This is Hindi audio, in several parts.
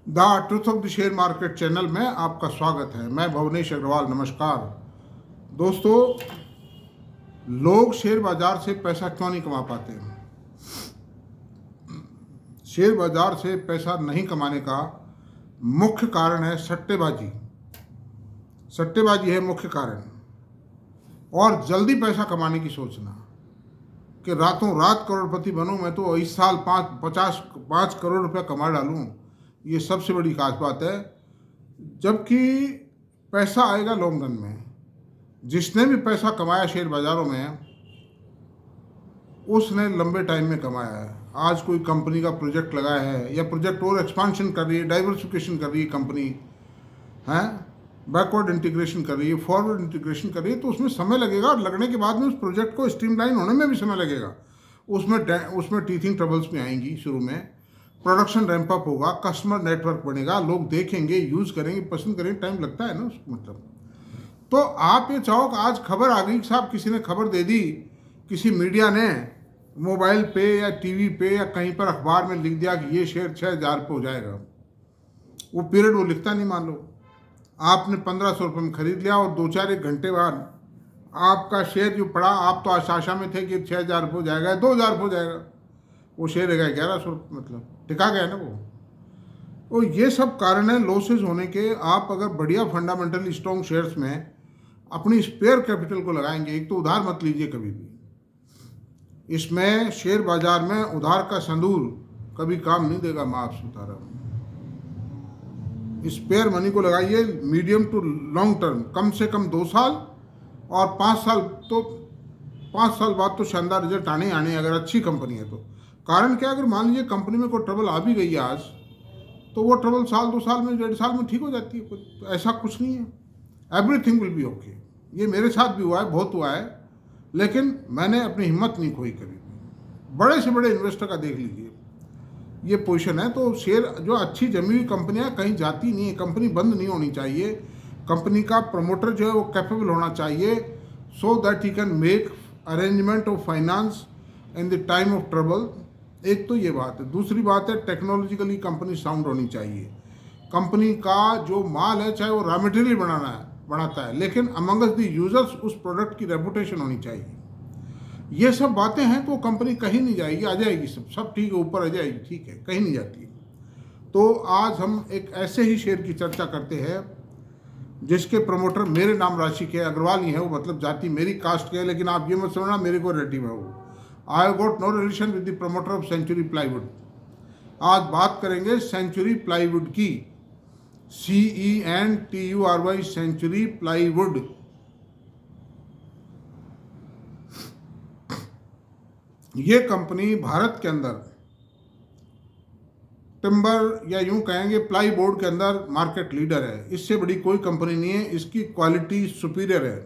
The truth of the share market channel में आपका स्वागत है। मैं भुवनेश अग्रवाल। नमस्कार दोस्तों, लोग शेयर बाजार से पैसा क्यों नहीं कमा पाते हैं? शेयर बाजार से पैसा नहीं कमाने का मुख्य कारण है सट्टेबाजी। सट्टेबाजी है मुख्य कारण, और जल्दी पैसा कमाने की सोचना कि रातों रात करोड़पति बनूं, मैं तो इस साल 5 करोड़ रुपया कमा डालूं। ये सबसे बड़ी खास बात है। जबकि पैसा आएगा लॉन्ग रन में। जिसने भी पैसा कमाया शेयर बाजारों में, उसने लंबे टाइम में कमाया है। आज कोई कंपनी का प्रोजेक्ट लगाया है या प्रोजेक्ट और एक्सपांशन कर रही है, डाइवर्सिफिकेशन कर रही है कंपनी, है बैकवर्ड इंटीग्रेशन कर रही है, फॉरवर्ड इंटीग्रेशन कर रही है, तो उसमें समय लगेगा, और लगने के बाद में उस प्रोजेक्ट को स्ट्रीमलाइन होने में भी समय लगेगा। उसमें टीथिंग ट्रबल्स भी आएंगी शुरू में। प्रोडक्शन रैंप अप होगा, कस्टमर नेटवर्क बनेगा, लोग देखेंगे, यूज़ करेंगे, पसंद करेंगे, टाइम लगता है ना उसको। मतलब तो आप ये चाहो कि आज खबर आ गई साहब, किसी ने खबर दे दी, किसी मीडिया ने मोबाइल पे या टीवी पे या कहीं पर अखबार में लिख दिया कि ये शेयर 6,000 पे हो जाएगा। वो पीरियड वो लिखता नहीं, मान लो आपने 1,500 रुपये में खरीद लिया, और 2-4 घंटे बाद आपका शेयर जो पड़ा, आप तो आशा में थे कि 6,000 रुपये हो जाएगा, 2,000 रुपये हो जाएगा, वो शेयर है 1100 रुपये, मतलब टिका गया ना वो। तो ये सब कारण है लॉसेज होने के। आप अगर बढ़िया फंडामेंटल स्ट्रॉन्ग शेयर्स में अपनी स्पेयर कैपिटल को लगाएंगे, एक तो उधार मत लीजिए कभी भी। इसमें शेयर बाजार में उधार का संदूर कभी काम नहीं देगा, मैं आपसे बता रहा हूँ। स्पेयर मनी को लगाइए मीडियम टू लॉन्ग टर्म, कम से कम 2 साल, और 5 साल, तो 5 साल बाद तो शानदार रिजल्ट आने आने, अगर अच्छी कंपनी है तो। कारण क्या, अगर मान लीजिए कंपनी में कोई ट्रबल आ भी गई आज, तो वो ट्रबल साल 2 साल में, 1.5 साल में ठीक हो जाती है। तो ऐसा कुछ नहीं है, एवरीथिंग विल बी ओके। ये मेरे साथ भी हुआ है, बहुत हुआ है, लेकिन मैंने अपनी हिम्मत नहीं खोई कभी। बड़े से बड़े इन्वेस्टर का देख लीजिए ये पोजीशन है। तो शेयर जो अच्छी जमी हुई कंपनियां कहीं जाती नहीं है, कंपनी बंद नहीं होनी चाहिए। कंपनी का प्रमोटर जो है वो कैपेबल होना चाहिए, so that he can make arrangement of finance in the time of trouble. एक तो ये बात है। दूसरी बात है, टेक्नोलॉजिकली कंपनी साउंड होनी चाहिए। कंपनी का जो माल है, चाहे वो रॉ मटेरियल बनाता है, लेकिन अमंगस द यूजर्स उस प्रोडक्ट की रेपुटेशन होनी चाहिए। ये सब बातें हैं तो कंपनी कहीं नहीं जाएगी, आ जाएगी, सब ठीक है, ऊपर आ जाएगी, ठीक है, कहीं नहीं जाती। तो आज हम एक ऐसे ही शेयर की चर्चा करते हैं जिसके प्रमोटर मेरे नाम राशि के अग्रवाल ही है, वो मतलब जाति मेरी कास्ट के है, लेकिन आप ये मत समझना मेरे को रिलेटिव है वो। I have got no relation with the promoter of Century Plywood. आज बात करेंगे सेंचुरी प्लाईवुड की, CENTURY, सेंचुरी प्लाईवुड। ये कंपनी भारत के अंदर टिम्बर या यूं कहेंगे प्लाई बोर्ड के अंदर मार्केट लीडर है। इससे बड़ी कोई कंपनी नहीं है। इसकी क्वालिटी सुपीरियर है,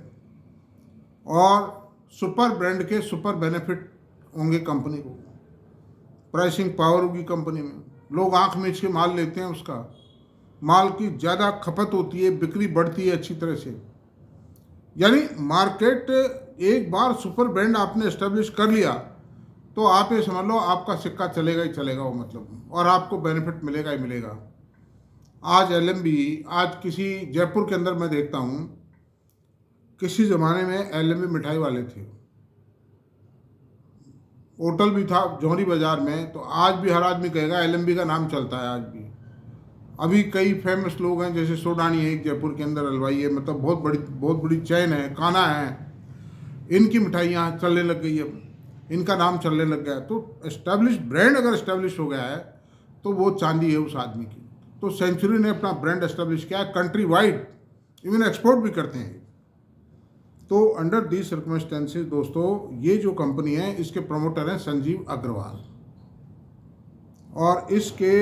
और सुपर ब्रांड के सुपर बेनिफिट होंगे कंपनी को। प्राइसिंग पावर होगी कंपनी में, लोग आंख मीच के माल लेते हैं, उसका माल की ज़्यादा खपत होती है, बिक्री बढ़ती है अच्छी तरह से। यानी मार्केट, एक बार सुपर ब्रांड आपने एस्टेब्लिश कर लिया तो आप ये समझ लो आपका सिक्का चलेगा ही चलेगा वो, मतलब, और आपको बेनिफिट मिलेगा ही मिलेगा। आज LMB, आज किसी जयपुर के अंदर मैं देखता हूँ, किसी ज़माने में LMB मिठाई वाले थे, होटल भी था जौहरी बाज़ार में, तो आज भी हर आदमी कहेगा LMB का नाम चलता है आज भी। अभी कई फेमस लोग हैं, जैसे सोडानी है एक जयपुर के अंदर, हलवाई है, मतलब बहुत बड़ी चैन है, काना है, इनकी मिठाइयाँ चलने लग गई है, इनका नाम चलने लग गया है। तो एस्टैब्लिश ब्रांड अगर एस्टैब्लिश हो गया है तो वो चांदी है उस आदमी की। तो सेंचुरी ने अपना ब्रांड एस्टैब्लिश किया है कंट्री वाइड, इवन एक्सपोर्ट भी करते हैं। तो अंडर दीज सर्कमस्टेंसेस दोस्तों, ये जो कंपनी है इसके प्रमोटर हैं संजीव अग्रवाल, और इसके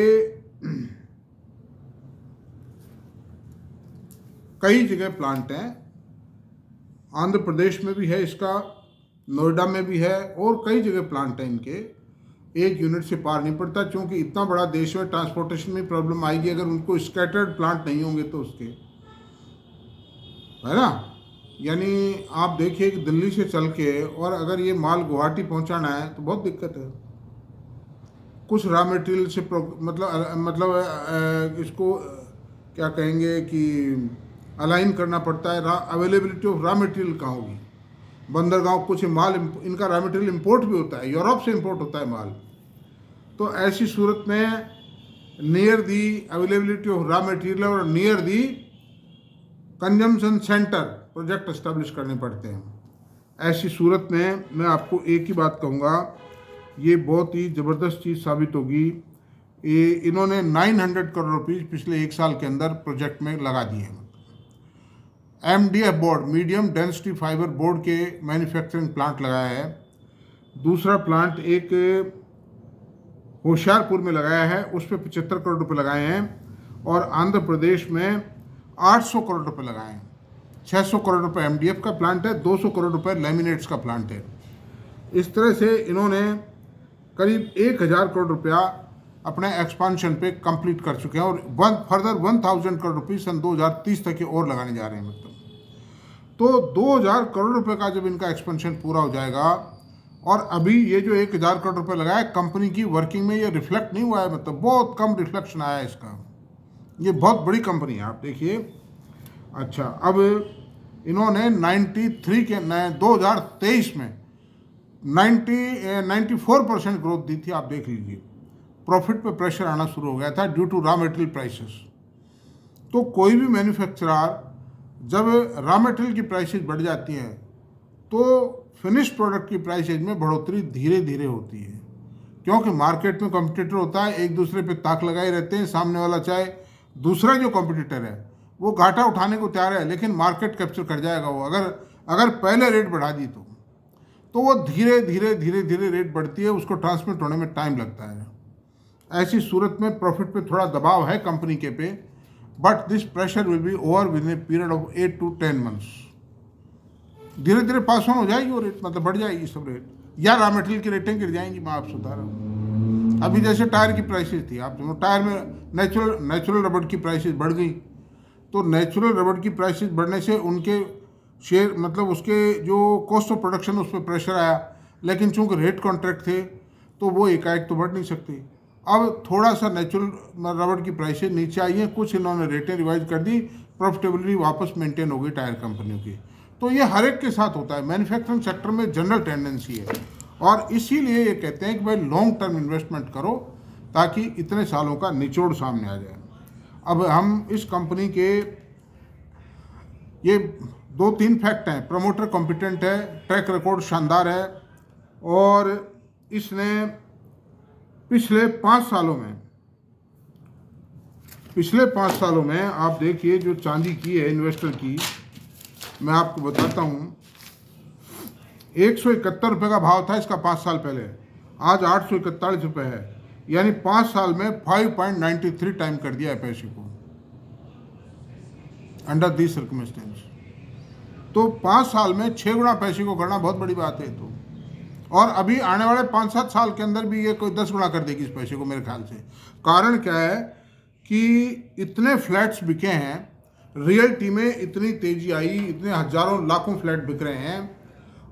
कई जगह प्लांट हैं। आंध्र प्रदेश में भी है इसका, नोएडा में भी है, और कई जगह प्लांट हैं इनके। एक यूनिट से पार नहीं पड़ता, क्योंकि इतना बड़ा देश में ट्रांसपोर्टेशन में प्रॉब्लम आएगी अगर उनको स्कैटर्ड प्लांट नहीं होंगे तो उसके, है ना। यानी आप देखिए कि दिल्ली से चल के और अगर ये माल गुवाहाटी पहुंचाना है तो बहुत दिक्कत है। कुछ रॉ मटेरियल से मतलब इसको क्या कहेंगे कि अलाइन करना पड़ता है। अवेलेबिलिटी ऑफ रॉ मटेरियल कहाँ होगी, बंदरगांव कुछ माल इनका रॉ मटेरियल इंपोर्ट भी होता है, यूरोप से इंपोर्ट होता है माल। तो ऐसी सूरत में near the availability of raw material और near the consumption centre project establish करने पड़ते हैं। ऐसी सूरत में मैं आपको एक ही बात कहूँगा, ये बहुत ही ज़बरदस्त चीज़ साबित होगी। ये इन्होंने 900 करोड़ रुपीज़ पिछले एक साल के अंदर प्रोजेक्ट में लगा दिए हैं। MDF board, medium density fibre board के मैन्युफैक्चरिंग प्लांट लगाया है। दूसरा प्लांट एक होशियारपुर में लगाया है, उस पर 75 करोड़ रुपए लगाए हैं। और आंध्र प्रदेश में 800 करोड़ रुपए लगाए हैं। 600 करोड़ रुपए MDF का प्लांट है, 200 करोड़ रुपए लैमिनेट्स का प्लांट है। इस तरह से इन्होंने करीब 1000 करोड़ रुपया अपने एक्सपांशन पे कंप्लीट कर चुके हैं और फर्दर 1000 करोड़ रुपये सन 2030 तक के और लगाने जा रहे हैं। मतलब तो 2000 करोड़ रुपए का जब इनका एक्सपेंशन पूरा हो जाएगा, और अभी ये जो 1000 करोड़ रुपए लगाया कंपनी की वर्किंग में ये रिफ्लेक्ट नहीं हुआ है, मतलब बहुत कम रिफ्लेक्शन आया है इसका। ये बहुत बड़ी कंपनी है, आप देखिए। अच्छा, अब इन्होंने 2023 में 94% ग्रोथ दी थी, आप देख लीजिए। प्रॉफिट पे प्रेशर आना शुरू हो गया था due to raw material prices. तो कोई भी मैन्युफैक्चरर जब रॉ मटेरियल की प्राइसेस बढ़ जाती हैं तो फिनिश प्रोडक्ट की प्राइसेज में बढ़ोतरी धीरे धीरे होती है, क्योंकि मार्केट में कॉम्पिटिटर होता है, एक दूसरे पे ताक लगाए रहते हैं। सामने वाला चाहे दूसरा जो कॉम्पिटिटर है वो घाटा उठाने को तैयार है, लेकिन मार्केट कैप्चर कर जाएगा वो, अगर पहले रेट बढ़ा दी तो वो धीरे धीरे धीरे धीरे रेट बढ़ती है, उसको ट्रांसमिट होने में टाइम लगता है। ऐसी सूरत में प्रॉफिट पे थोड़ा दबाव है कंपनी के पे, but this pressure will be over with a period of 8 to 10 months। धीरे धीरे पास ऑन हो जाएगी वो रेट, मतलब बढ़ जाएगी सब रेट, या रॉ मटेरियल की रेटें गिर जाएंगी। मैं आपसे बता रहा हूँ, अभी जैसे टायर की प्राइसेस थी, आप देखो टायर में नेचुरल रबड़ की प्राइसेस बढ़ गई, तो नेचुरल रबड़ की प्राइसेस बढ़ने से उनके शेयर, मतलब उसके जो कॉस्ट ऑफ प्रोडक्शन उस पर प्रेशर आया, लेकिन चूंकि रेट कॉन्ट्रैक्ट थे तो वो एकाएक तो बढ़ नहीं सकती। अब थोड़ा सा नेचुरल रबड़ की प्राइसेस नीचे आई हैं, कुछ इन्होंने रेटें रिवाइज कर दी, प्रॉफिटेबिलिटी वापस मेंटेन हो गई टायर कंपनियों की। तो ये हर एक के साथ होता है, मैन्युफैक्चरिंग सेक्टर में जनरल टेंडेंसी है, और इसीलिए ये कहते हैं कि भाई लॉन्ग टर्म इन्वेस्टमेंट करो ताकि इतने सालों का निचोड़ सामने आ जाए। अब हम इस कंपनी के ये 2-3 फैक्ट हैं। प्रमोटर कॉम्पिटेंट है, ट्रैक रिकॉर्ड शानदार है, और इसने पिछले 5 सालों में आप देखिए जो चांदी की है इन्वेस्टर की, मैं आपको बताता हूँ। 171 रुपये का भाव था इसका 5 साल पहले, आज 841 रुपये है, यानी 5 साल में 5.93 टाइम कर दिया है पैसे को अंडर दी सर्कमस्टेंस। तो 5 साल में 6 गुना पैसे को करना बहुत बड़ी बात है। तो और अभी आने वाले 5-7 साल के अंदर भी ये कोई 10 गुना कर देगी इस पैसे को मेरे ख्याल से। कारण क्या है कि इतने फ्लैट्स बिके हैं, रियल्टी में इतनी तेजी आई, इतने हजारों लाखों फ्लैट बिक रहे हैं,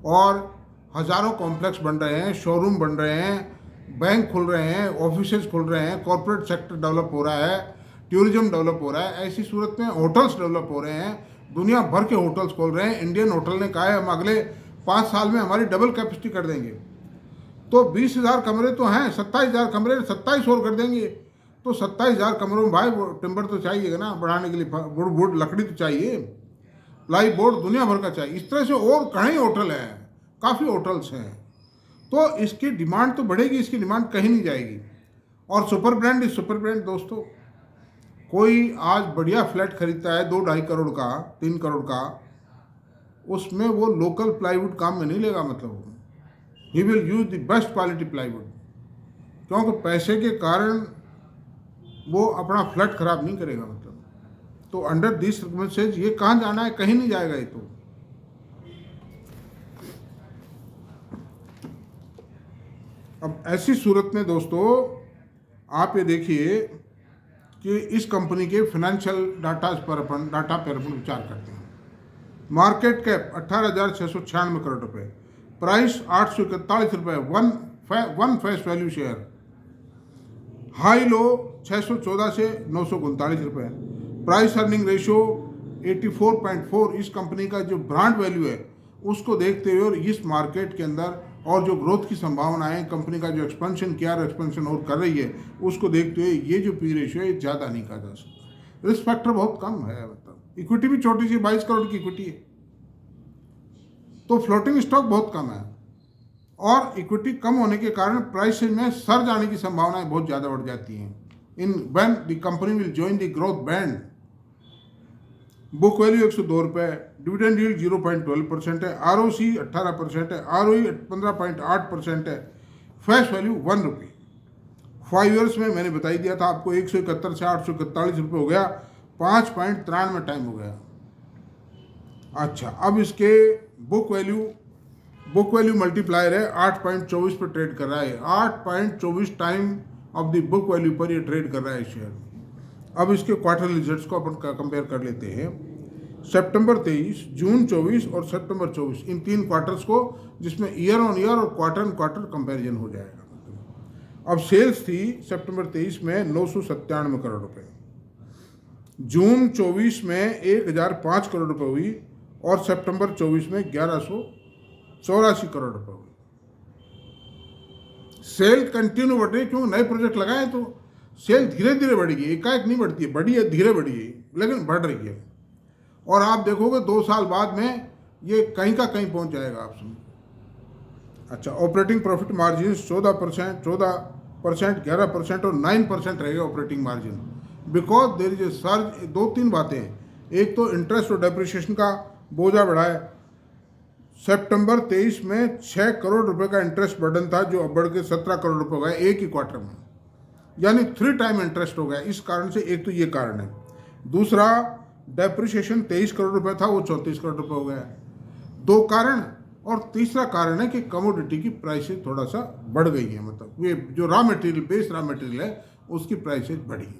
और हजारों कॉम्प्लेक्स बन रहे हैं, शोरूम बन रहे हैं, बैंक खुल रहे हैं, ऑफिसेज खुल रहे हैं, कॉर्पोरेट सेक्टर डेवलप हो रहा है, टूरिज्म डेवलप हो रहा है। ऐसी सूरत में होटल्स डेवलप हो रहे हैं, दुनिया भर के होटल्स खोल रहे हैं। इंडियन होटल ने कहा है हम अगले 5 साल में हमारी डबल कैपेसिटी कर देंगे। तो 20,000 कमरे तो हैं, 27,000 कमरे 27 और कर देंगे। तो 27,000 कमरों में भाई टिम्बर तो चाहिएगा ना बढ़ाने के लिए, वुड लकड़ी तो चाहिए, प्लाई बोर्ड दुनिया भर का चाहिए। इस तरह से और कई होटल हैं, काफ़ी होटल्स हैं, तो इसकी डिमांड तो बढ़ेगी, इसकी डिमांड कहीं नहीं जाएगी। और super brand is super brand दोस्तों। कोई आज बढ़िया फ्लैट खरीदता है 2-2.5 करोड़ का, 3 करोड़ का, उसमें वो लोकल प्लाईवुड काम में नहीं लेगा, मतलब he will use the best quality plywood, क्योंकि पैसे के कारण वो अपना फ्लैट खराब नहीं करेगा। मतलब तो अंडर दिस सर्कमस्टेंसेस ये कहाँ जाना है, कहीं नहीं जाएगा ये। तो अब ऐसी सूरत में दोस्तों आप ये देखिए कि इस कंपनी के फाइनेंशियल डाटा पर अपन विचार करते हैं। मार्केट कैप 18,696 करोड़ रुपए, प्राइस 841 रुपये, one face value share, high low 614 से 939 रुपये। प्राइस अर्निंग रेशियो 84.4 इस कंपनी का जो ब्रांड वैल्यू है उसको देखते हुए और इस मार्केट के अंदर और जो ग्रोथ की संभावनाएं कंपनी का जो एक्सपेंशन किया और एक्सपेंशन और कर रही है उसको देखते हुए ये जो पी रेशियो है ज़्यादा नहीं कहा जा सकता। रिस्क फैक्टर बहुत कम है, मतलब इक्विटी भी छोटी सी 22 करोड़ की इक्विटी है, तो फ्लोटिंग स्टॉक बहुत कम है और इक्विटी कम होने के कारण प्राइस में सर जाने की संभावनाएं बहुत ज़्यादा बढ़ जाती हैं। In when the company will join the growth band. Book value 102 रुपये, डिविडेंड यील्ड 0.12% है, ROC 18% है, ROE 15.8% है, फेस वैल्यू 1 रुपये। 5 ईयर्स में मैंने बताई दिया था आपको 171 से 841 रुपये हो गया, 5.93 टाइम हो गया। अच्छा, अब इसके बुक वैल्यू मल्टीप्लायर है 8.24 पर ट्रेड कर रहा है, 8.24 time of the book value पर ये ट्रेड कर रहा है शेयर। अब इसके क्वार्टर रिजल्ट्स को अपन कंपेयर कर लेते हैं। सितंबर 23, जून 24 और सितंबर 24 इन 3 क्वार्टर्स को, जिसमें ईयर ऑन ईयर और क्वार्टर ऑन क्वार्टर कंपैरिजन हो जाएगा। अब सेल्स थी सितंबर 23 में 997 करोड़ रुपए, जून 24 में 1005 करोड़ रुपए हुई और सितंबर 24 में 1184 करोड़ रुपए हुई। सेल कंटिन्यू बढ़ रही, क्योंकि नए प्रोजेक्ट लगाए तो सेल धीरे धीरे बढ़ी है, एकाएक नहीं बढ़ती है, बढ़ी है, धीरे बढ़ी है, लेकिन बढ़ रही है। और आप देखोगे 2 साल बाद में ये कहीं का कहीं पहुंच जाएगा आप समझ। अच्छा, ऑपरेटिंग प्रॉफिट मार्जिन 14%, 11% और 9% रहेगा operating margin, because there is a surge. 2-3 बातें हैं, एक तो इंटरेस्ट और डेप्रिसिएशन का बोझा बढ़ा है। सितंबर 23 में 6 करोड़ रुपए का इंटरेस्ट बर्डन था, जो अब बढ़ के 17 करोड़ रुपए हो गया एक ही क्वार्टर में, यानी 3 टाइम इंटरेस्ट हो गया। इस कारण से एक तो ये कारण है। दूसरा, डेप्रिसिएशन 23 करोड़ रुपए था, वो 34 करोड़ रुपए हो गया। 2 कारण। और तीसरा कारण है कि कमोडिटी की प्राइसेस थोड़ा सा बढ़ गई है, मतलब ये जो बेस रॉ मटेरियल है उसकी प्राइसेस बढ़ी है,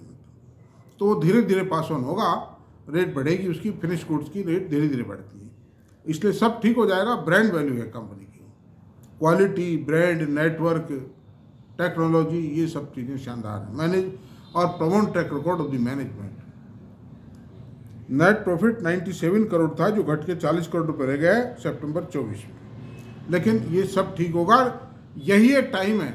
तो धीरे धीरे पास ऑन होगा, रेट बढ़ेगी उसकी, फिनिश गुड्स की रेट धीरे धीरे बढ़ती है, इसलिए सब ठीक हो जाएगा। ब्रांड वैल्यू है कंपनी की, क्वालिटी, ब्रांड, नेटवर्क, टेक्नोलॉजी, ये सब चीज़ें शानदार हैं। मैनेज और promote track record of the management. Net profit 97 crore था, जो घट के 40 करोड़ रुपए रह गए सितंबर 24 में, लेकिन ये सब ठीक होगा। यही एक टाइम है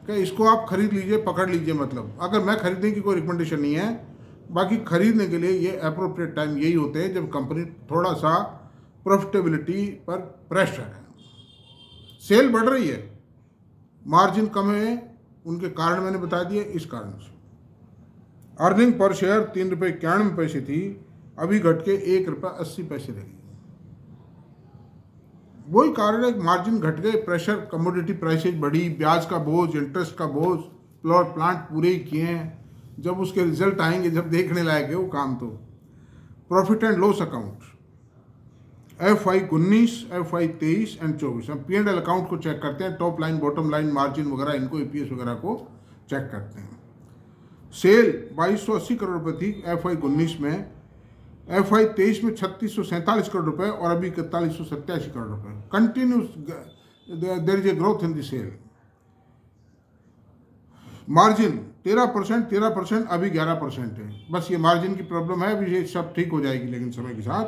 कि इसको आप खरीद लीजिए, पकड़ लीजिए, मतलब अगर मैं खरीदने की कोई रिकमेंडेशन नहीं है, बाकी खरीदने के लिए ये अप्रोप्रिएट टाइम यही होते हैं जब कंपनी थोड़ा सा प्रॉफिटेबिलिटी पर प्रेशर है, सेल बढ़ रही है, मार्जिन कम है, उनके कारण मैंने बता दिए। इस कारण से अर्निंग पर शेयर 3 रुपये 91 पैसे थी, अभी घट के 1 रुपये 80 पैसे रही। वही कारण है, मार्जिन घट गए, प्रेशर, कमोडिटी प्राइसेज बढ़ी, ब्याज का बोझ, इंटरेस्ट का बोझ, प्लांट पूरे ही किए हैं, जब उसके रिजल्ट आएंगे, जब देखने लायक है वो काम। तो profit and loss account FY 19, FY 23 and 24, हम P&L अकाउंट को चेक करते हैं, top line, bottom line, margin वगैरह, इनको EPS वगैरह को चेक करते हैं। सेल 2280 करोड़ रुपए थी FY 19 में, FY 23 में 3647 करोड़ रुपए और अभी 4187 करोड़ रुपए। Continuous there is a growth in the sale. Margin 13%, अभी 11% है, बस ये मार्जिन की प्रॉब्लम है, अभी ये सब ठीक हो जाएगी लेकिन समय के साथ।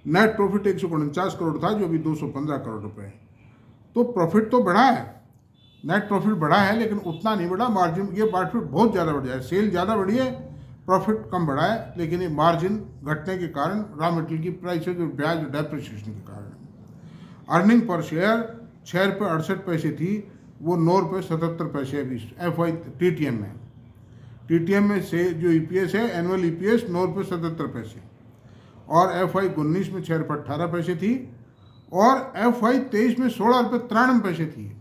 नेट प्रॉफिट 149 करोड़ था, जो अभी 215 करोड़ रुपए है। तो प्रॉफिट तो बढ़ा है, नेट प्रॉफिट बढ़ा है, लेकिन उतना नहीं बढ़ा मार्जिन। ये प्रॉफिट बहुत ज़्यादा बढ़ जाए, सेल ज़्यादा बढ़ी है, प्रॉफिट कम बढ़ा है, लेकिन ये मार्जिन घटने के कारण, रॉ मटेरियल की प्राइसेज और ब्याज डेप्रिसिएशन के कारण। अर्निंग पर शेयर 6 रुपये 68 पैसे थी, वो 9 रुपये 77 पैसे अभी FY TTM में से जो EPS है, एनुअल EPS 9 रुपये 77 पैसे, और FY 19 में 6 रुपये 18 पैसे थी, और FY 23 में 16 रुपये 93 पैसे थी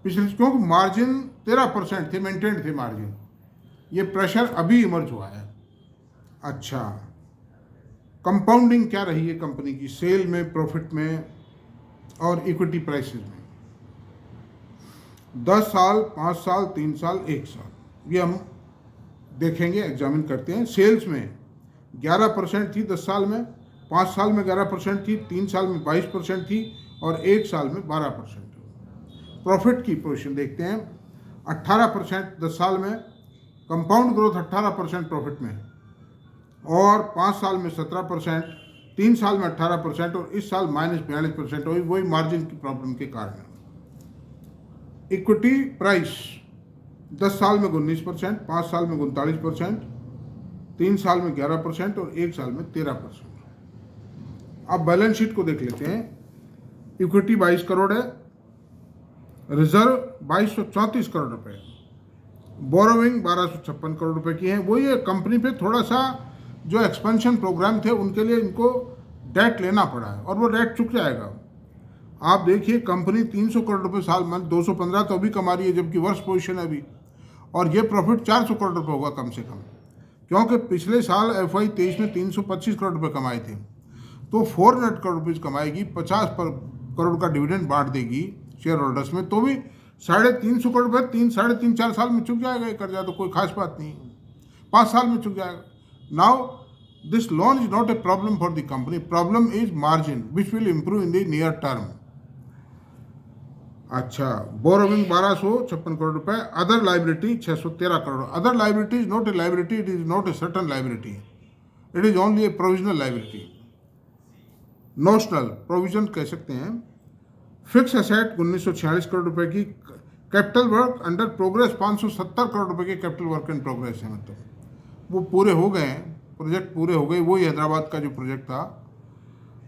पिछले, क्योंकि मार्जिन 13% थे, मेंटेन थे मार्जिन। ये प्रेशर अभी इमर्ज हुआ है। अच्छा, कंपाउंडिंग क्या रही है कंपनी की, सेल में, प्रॉफिट में और इक्विटी प्राइसेस में? 10 साल, 5 साल, 3 साल, 1 साल, ये हम देखेंगे, एग्जामिन करते हैं। सेल्स में 11% थी 10 साल में, 5 साल में 11% थी, 3 साल में 22% थी और 1 साल में 12%। प्रॉफिट की पोजीशन देखते हैं। 18% 10 साल में, कंपाउंड ग्रोथ 18% प्रॉफिट में है, और 5 साल में 17%, 3 साल में 18% और इस साल -42%। वही मार्जिन की प्रॉब्लम के कारण। इक्विटी प्राइस 10 साल में 19%, 5 साल में 39%, 3 साल में 11% और 1 साल में 13%। अब बैलेंस शीट को देख लेते हैं। इक्विटी 22 करोड़ है, रिजर्व 2234 करोड़ रुपए, बोरोविंग 1256 करोड़ रुपए की है। वही है, कंपनी पे थोड़ा सा जो एक्सपेंशन प्रोग्राम थे उनके लिए इनको डेट लेना पड़ा है और वो डेट चुक जाएगा। आप देखिए कंपनी 300 करोड़ रुपए साल में 215 तो अभी कमा रही है, जबकि वर्ष पोजीशन है अभी, और ये प्रॉफिट 400 करोड़ रुपए होगा कम से कम, क्योंकि पिछले साल FY 23 में 325 करोड़ रुपए कमाए थे। तो 400 करोड़ रुपीज़ कमाएगी, 50 करोड़ का डिविडेंड बांट देगी शेयर होल्डर्स में, तो भी 350 करोड़ रुपये 3-4 साल में चुक जाएगा ये कर्जा। तो कोई खास बात नहीं, 5 साल में चुक जाएगा। Now this loan is not a problem for the company, problem is margin which will improve in the near term. अच्छा, बोरोविंग 1256 करोड़ रुपए, other liability 613 crore. Other liability is not a liability, it is not a certain liability, it is only A provisional liability, notional provision कह सकते हैं। फिक्स एसेट 1946 करोड़ रुपए की, capital work under progress 570 crore रुपए के कैपिटल वर्क इन प्रोग्रेस है, मतलब वो पूरे हो गए हैं, प्रोजेक्ट पूरे हो गए, वही हैदराबाद का जो प्रोजेक्ट था।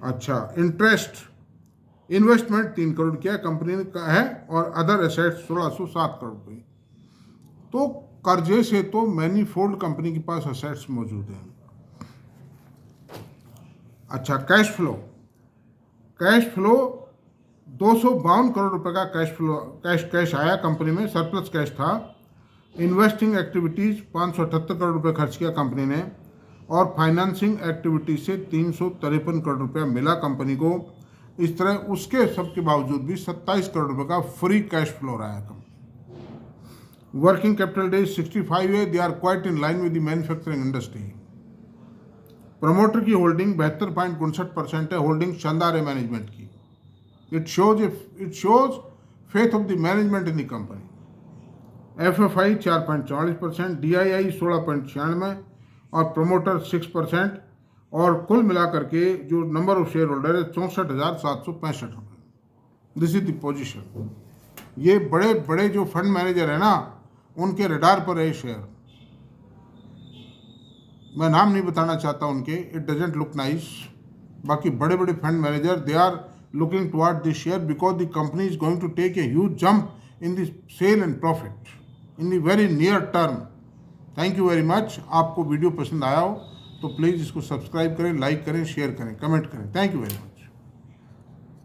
अच्छा, इंटरेस्ट इन्वेस्टमेंट 3 करोड़ किया कंपनी का है, और अदर एसेट्स 1607 करोड़ रुपये। तो कर्जे से तो मैनीफोल्ड कंपनी के पास एसेट्स मौजूद हैं। अच्छा, कैश फ्लो 252 करोड़ रुपए का कैश आया कंपनी में, सरप्लस कैश था। इन्वेस्टिंग एक्टिविटीज़ 578 करोड़ रुपए खर्च किया कंपनी ने, और फाइनेंसिंग एक्टिविटीज से 353 करोड़ रुपया मिला कंपनी को। इस तरह उसके सब के बावजूद भी 27 करोड़ रुपए का फ्री कैश फ्लो रहा है कंपनी। वर्किंग कैपिटल डेज 65 है, they are quite in line with the manufacturing industry. Promoter की होल्डिंग 72.59% है, होल्डिंग शानदार है मैनेजमेंट की। It shows faith of the management in the company. FFI 4.44%, DII 16.96% और प्रमोटर 6%, और कुल मिलाकर के जो नंबर ऑफ शेयर होल्डर है 64,765 रुपये। This is the position. ये बड़े बड़े जो फंड मैनेजर है ना, उनके रडार पर है शेयर। मैं नाम नहीं बताना चाहता उनके, इट डजेंट लुक नाइस। बाकी बड़े बड़े fund manager they are looking toward this share because the company is going to take a huge jump in the sale and profit in the very near term. Thank you very much. आपको वीडियो पसंद आया हो तो प्लीज़ इसको सब्सक्राइब करें, लाइक करें, शेयर करें, कमेंट करें। Thank you very much.